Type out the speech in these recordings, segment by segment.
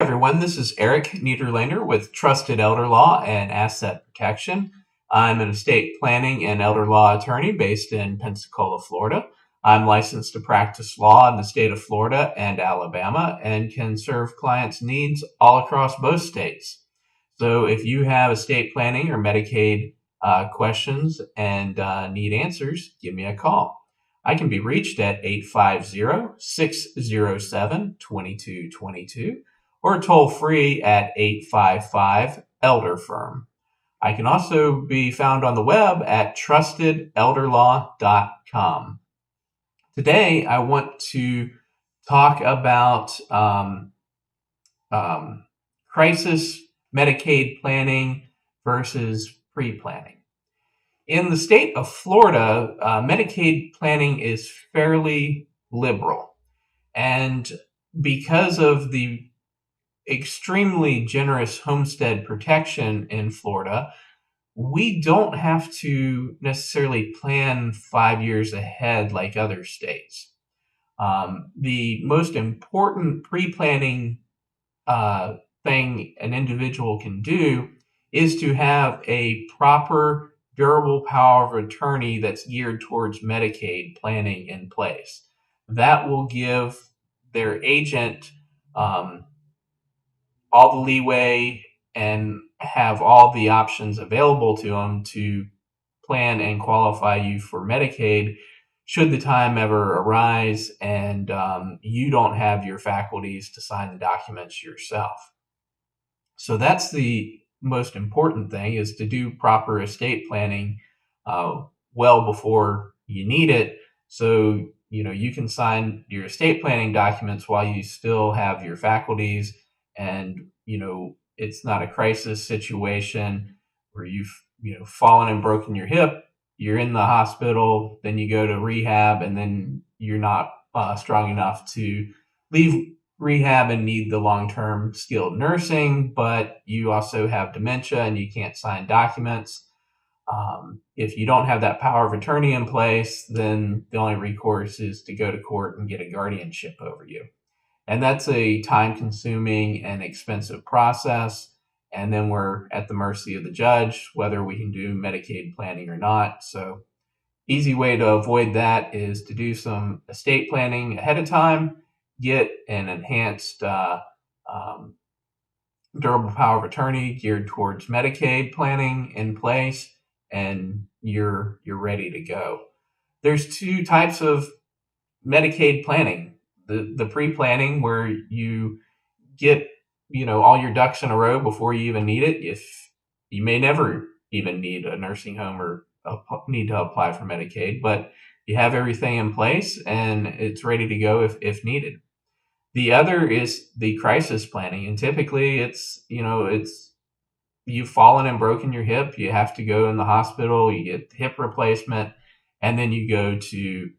Everyone, this is Eric Niederlander with Trusted Elder Law and Asset Protection. I'm an estate planning and elder law attorney based in Pensacola, Florida. I'm licensed to practice law in the state of Florida and Alabama and can serve clients' needs all across both states. So if you have estate planning or Medicaid questions and need answers, give me a call. I can be reached at 850-607-2222 or toll free at 855 Elder Firm. I can also be found on the web at trustedelderlaw.com. Today, I want to talk about crisis Medicaid planning versus pre-planning. In the state of Florida, Medicaid planning is fairly liberal. And because of the extremely generous homestead protection in Florida, we don't have to necessarily plan 5 years ahead like other states. The most important pre-planning thing an individual can do is to have a proper durable power of attorney that's geared towards Medicaid planning in place. That will give their agent all the leeway and have all the options available to them to plan and qualify you for Medicaid should the time ever arise and you don't have your faculties to sign the documents yourself. So that's the most important thing, is to do proper estate planning well before you need it. So, you can sign your estate planning documents while you still have your faculties, and, it's not a crisis situation where you've, fallen and broken your hip, you're in the hospital, then you go to rehab, and then you're not strong enough to leave rehab and need the long-term skilled nursing, but you also have dementia and you can't sign documents. If you don't have that power of attorney in place, then the only recourse is to go to court and get a guardianship over you. And that's a time-consuming and expensive process. And then we're at the mercy of the judge, whether we can do Medicaid planning or not. So easy way to avoid that is to do some estate planning ahead of time, get an enhanced durable power of attorney geared towards Medicaid planning in place, and you're ready to go. There's two types of Medicaid planning. The pre-planning, where you get all your ducks in a row before you even need it. If you may never even need a nursing home or need to apply for Medicaid, but you have everything in place and it's ready to go if needed. The other is the crisis planning, and typically it's you've fallen and broken your hip, you have to go in the hospital, you get hip replacement, and then you go to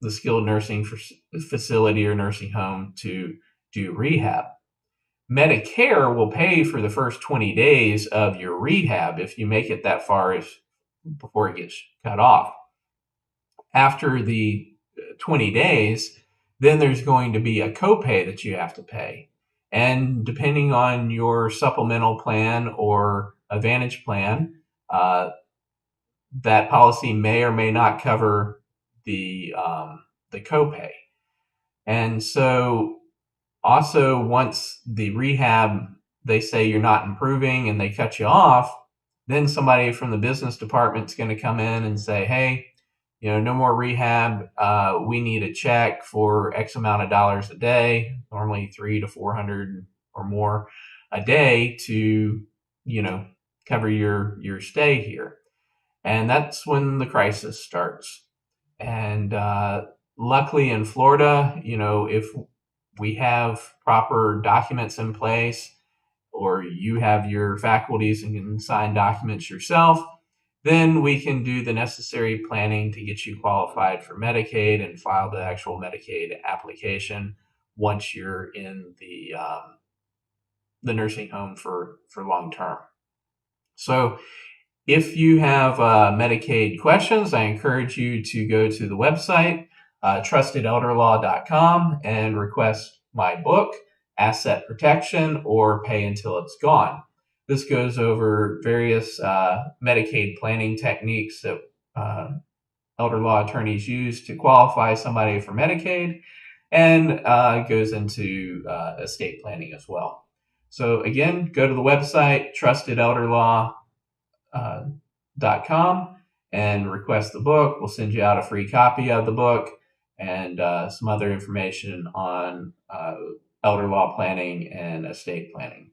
the skilled nursing facility or nursing home to do rehab. Medicare will pay for the first 20 days of your rehab if you make it that far before it gets cut off. After the 20 days, then there's going to be a copay that you have to pay. And depending on your supplemental plan or Advantage plan, that policy may or may not cover the copay. And so also, once the rehab, they say you're not improving and they cut you off, then somebody from the business department is going to come in and say, hey, no more rehab. We need a check for X amount of dollars a day, normally $300 to $400 or more a day to, cover your stay here. And that's when the crisis starts. And luckily in Florida, if we have proper documents in place, or you have your faculties and can sign documents yourself, then we can do the necessary planning to get you qualified for Medicaid and file the actual Medicaid application once you're in the nursing home for long term. So if you have Medicaid questions, I encourage you to go to the website, trustedelderlaw.com, and request my book, asset protection, or pay until it's gone. This goes over various Medicaid planning techniques that elder law attorneys use to qualify somebody for Medicaid, and goes into estate planning as well. So again, go to the website trustedelderlaw.com and request the book. We'll send you out a free copy of the book and some other information on elder law planning and estate planning.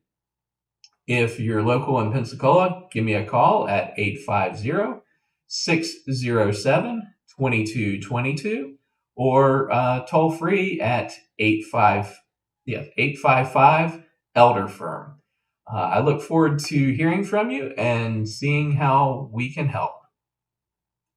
If you're local in Pensacola, give me a call at 850-607-2222 or toll free at 855 Elder Firm. I look forward to hearing from you and seeing how we can help.